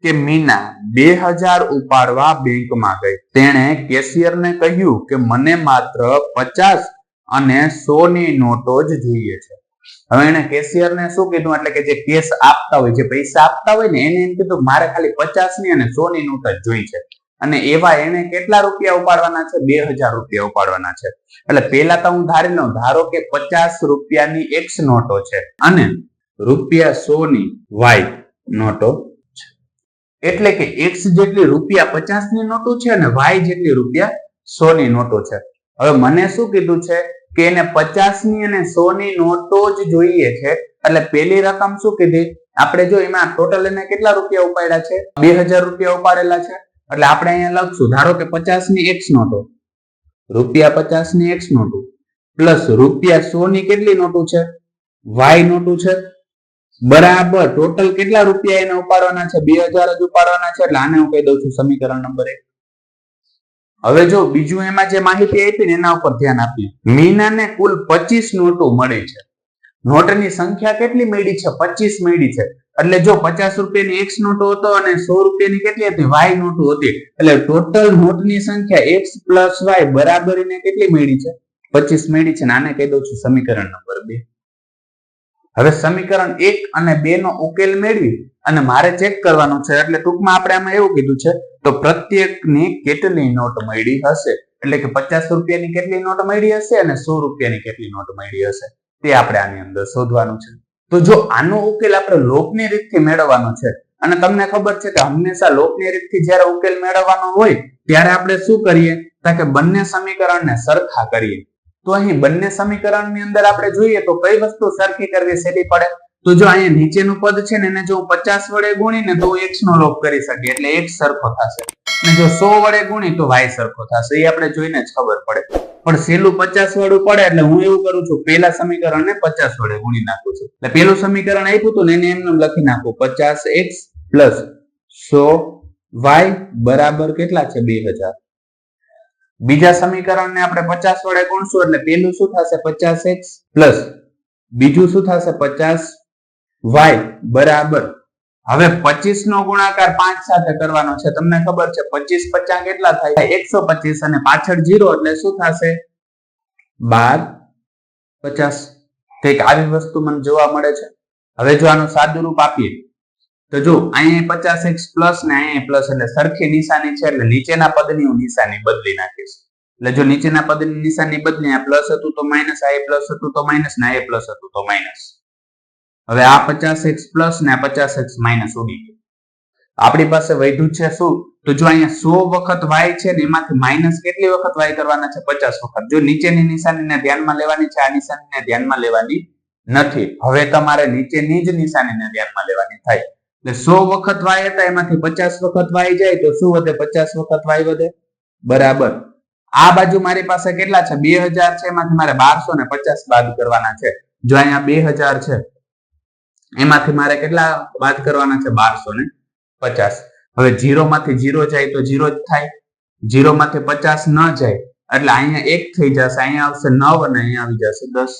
કે મીના 2000 ઉપાડવા બેંકમાં ગઈ. તેણે કેશિયરને કહ્યું કે મને માત્ર 50 અને 100 ની નોટો જ જોઈએ છે. હવે એને કેશિયરને શું કીધું, એટલે કે જે કેશ આપતા હોય, જે પૈસા આપતા હોય ને એને એમ કીધું મારે ખાલી 50 ની અને 100 ની નોટ જ જોઈ છે. અને એવા એને કેટલા રૂપિયા ઉપાડવાના છે? 2000 રૂપિયા ઉપાડવાના છે. એટલે પેલા તો હું ધારી લઉં, ધારો કે 50 રૂપિયાની X નોટો છે અને રૂપિયા 100 ની Y નોટો છે. એટલે કે X જેટલી રૂપિયા 50 ની નોટો છે અને Y જેટલી રૂપિયા 100 ની નોટો છે. હવે મને શું કીધું છે કે એને 50 ની અને 100 ની નોટો જ જોઈએ છે. એટલે પેલી રકમ શું કીધી આપણે? જો એમાં ટોટલ એને કેટલા રૂપિયા ઉપાડ્યા છે? 2000 રૂપિયા ઉપાડેલા છે. એટલે આપણે અહીંયા લખશું, ધારો કે 50 ની X નોટો, રૂપિયા 50 ની X નોટો પ્લસ રૂપિયા 100 ની કેટલી નોટો છે? Y નોટો છે. બરાબર ટોટલ કેટલા રૂપિયા એને ઉપાડવાના છે? 2000 જ ઉપાડવાના છે. એટલે આને હું કહી દઉં છું સમીકરણ નંબર 1. હવે જો બીજું એમાં જે માહિતી આપી ને એના ઉપર ધ્યાન આપીએ. મીનાને કુલ 25 નોટો મળી છે. નોટની સંખ્યા કેટલી મળી છે? 25 મળી છે. એટલે જો 50 રૂપિયાની X નોટો હતો અને 100 રૂપિયાની કેટલી હતી? Y નોટો હતી. એટલે ટોટલ નોટની સંખ્યા X પ્લસ Y બરાબર એને કેટલી મળી છે? 25 મળી છે. આને કહી દઉં છું સમીકરણ નંબર 2. હવે સમીકરણ 1 અને 2 નો ઉકેલ મેળવી અને મારે ચેક કરવાનો છે. એટલે ટૂંકમાં આપણે આમાં એવું કીધું છે તો પ્રત્યેકની કેટલી નોટ મળી હશે, એટલે કે 50 રૂપિયાની કેટલી નોટ મળી હશે અને 100 રૂપિયાની કેટલી નોટ મળી હશે તે આપણે આની અંદર શોધવાનું છે. તો જો આનો ઉકેલ આપણે લોકની રીતથી મેળવવાનો છે અને તમને ખબર છે કે હંમેશા લોકની રીતથી જ્યારે ઉકેલ મેળવવાનો હોય ત્યારે આપણે શું કરીએ કે બંને સમીકરણને સરખા કરીએ. તો અહીં બંને સમીકરણની અંદર આપણે જોઈએ તો કઈ વસ્તુ સરખી કરવી સહેલી પડે? તો જો અહીંયા નીચેનું પદ છે ને એને જો 50 વડે ગુણીને તો X નો લોપ કરી શકીએ એટલે X સરખો થશે, અને જો 100 વડે ગુણી તો Y સરખો થશે. એ આપણે જોઈને જ ખબર પડે. પણ સહેલું 50 વાળું પડે એટલે હું એવું કરું છું, પેલા સમીકરણને 50 વડે ગુણી નાખું છું. એટલે પેલું સમીકરણ આપ્યું હતું ને એને એમને લખી નાખું 50X પ્લસ 100Y બરાબર કેટલા છે? 2000. બીજા સમીકરણને આપણે 50 વડે ગુણશું એટલે પેલું શું થશે? 50X પ્લસ બીજું શું થશે? 50Y બરાબર. હવે 25 નો ગુણાકાર 5 સાથે કરવાનો છે. તમને ખબર છે 25 50 કેટલા થાય? 125 અને પાછળ 0 એટલે શું થશે? 12 50. કંઈક આવી વસ્તુ મને જોવા મળે છે. હવે જો આનું સાદું રૂપ આપીએ તો જો અહીંયા 50x પ્લસ ને અહીંયા પ્લસ એટલે સરખી નિશાની છે એટલે નીચેના પદની હું નિશાની બદલી નાખીશ. એટલે જો નીચેના પદની નિશાની બદલી, આ પ્લસ હતું તો માઈનસ, આ પ્લસ હતું તો માઈનસ, ને આ પ્લસ હતું તો માઈનસ. હવે આ 50x પ્લસ ને આ 50x માઈનસ ઉડી ગયું. આપણી પાસે વધ્યું છે શું? તો જો અહીંયા 100 વખત y છે ને એમાંથી માઈનસ કેટલી વખત y કરવાના છે? 50 વખત. જો નીચેની નિશાનીને ધ્યાનમાં લેવાની છે, આ નિશાનીને ધ્યાનમાં લેવાની નથી. હવે તમારે નીચેની જ નિશાનીને ધ્યાનમાં લેવાની થાય. એટલે 100 વખત y હતા એમાંથી 50 વખત y જાય તો શું વધે? 50 વખત y વધે. બરાબર. આ બાજુ મારી પાસે કેટલા છે? 2000 છે, એમાંથી મારે 1250 બાદ કરવાના છે. જો અહીંયા 2000 છે એમાંથી મારે કેટલા બાદ કરવાના છે? 1250. હવે 0 માંથી 0 જાય તો 0 જ થાય. 0 માંથી 50 ન જાય એટલે અહીંયા 1 થઈ જશે, અહીંયા આવશે 9 અને અહીંયા આવી જશે 10.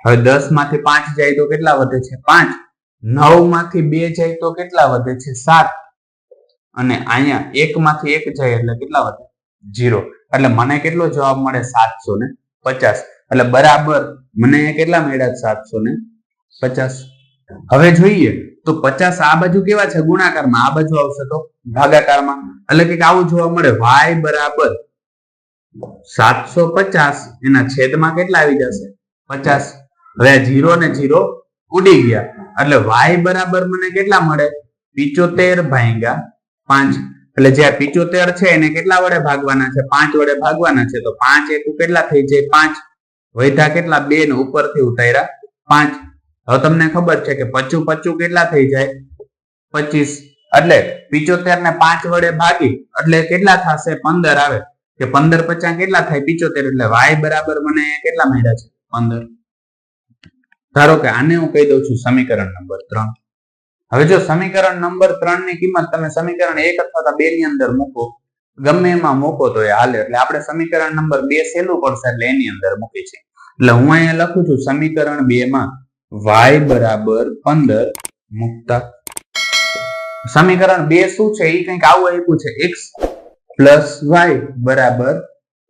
હવે 10 માંથી 5 જાય તો કેટલા વધે છે? 5. 9 માંથી 2 જાય તો કેટલા વધે છે? 7. અને અહીંયા 1 માંથી 1 જાય એટલે કેટલા વધે? 0. એટલે મને કેટલો જવાબ મળે? 750. એટલે બરાબર મને કેટલા મળ્યા? 750. હવે જોઈએ તો 50 આ બાજુ કેવા છે? ગુણાકારમાં. આ બાજુ આવશે તો ભાગાકારમાં. એટલે કે આવું જોવા મળે y બરાબર 750 એના છેદમાં કેટલા આવી જશે? 50. હવે 0 ને 0 ઉડી ગયા એટલે y બરાબર મને કેટલા મળે? 75 ભાગ્યા 5. એટલે જે 75 છે એને કેટલા વડે ભાગવાના છે? 5 વડે ભાગવાના છે. તો 5 એકુ કેટલા થઈ જાય? 5. વધ્યા કેટલા? 2 ને ઉપરથી ઉતાર્યા 5. હવે તમને ખબર છે કે 55 કેટલા થઈ જાય? 25. એટલે 75 ને 5 વડે ભાગી એટલે કેટલા થશે? 15 આવે. કે 15 50 કેટલા થાય? 75. એટલે y બરાબર મને કેટલા મળ્યા છે? 15. ધારો કે આને હું કહી દઉં છું સમીકરણ નંબર 3. હવે જો સમીકરણ નંબર 3 ની કિંમત તમે સમીકરણ 1 અથવા 2 ની અંદર મૂકો, ગમે એમાં મૂકો તો એ હાલે. એટલે આપણે સમીકરણ નંબર 2 સહેલું પડશે એટલે એની અંદર મૂકી છે. એટલે હું અહીંયા લખું છું સમીકરણ 2 માં y બરાબર 15 મૂકતા સમીકરણ 2 શું છે એ કંઈક આવું આપ્યું છે x + y બરાબર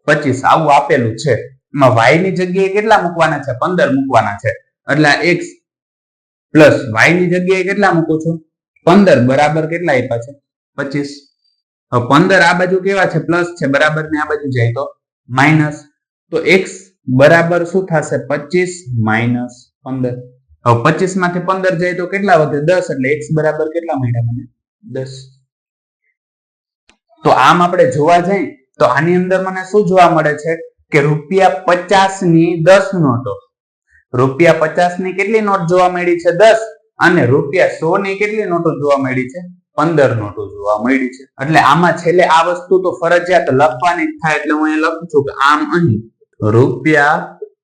25 આવું આપેલું છે. એમાં y ની જગ્યાએ કેટલા મૂકવાના છે? 15 મૂકવાના છે. એટલે x પ્લસ y ની જગ્યાએ કેટલા મૂકું છું? 15 બરાબર કેટલા આપ્યા છે? 25. હવે 15 આ બાજુ કેવા છે? પ્લસ છે, બરાબર ને આ બાજુ જાય તો માઇનસ. તો x બરાબર શું થશે? 25 માઇનસ 15. હવે 25 માંથી 15 જાય તો કેટલા વધે? 10. એટલે x બરાબર કેટલા મળ્યા મને? 10. તો આમ આપણે જોવા જઈએ તો આની અંદર મને શું જોવા મળે છે કે ₹50 ની 10 નોટો, ₹50 ની કેટલી નોટ જોવા મળી છે? 10. અને ₹100 ની કેટલી નોટો જોવા મળી છે? 15 નોટો જોવા મળી છે. એટલે આમાં છેલ્લે આ વસ્તુ તો ફરજિયાત લખવાની જ થાય. એટલે હું અહીં લખું છું કે આમ અહીં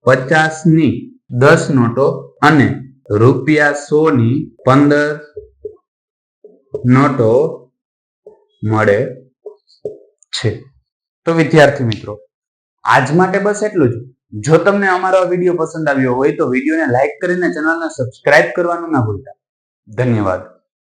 ₹50 ની 10 નોટો અને ₹100 ની 15 નોટો મળે છે. તો વિદ્યાર્થી મિત્રો, આજ માટે બસ એટલું જ. જો તમને અમારો વિડીયો પસંદ આવ્યો હોય તો વિડીયોને લાઈક કરીને ચેનલને સબસ્ક્રાઇબ કરવાનું ના ભૂલતા. ધન્યવાદ.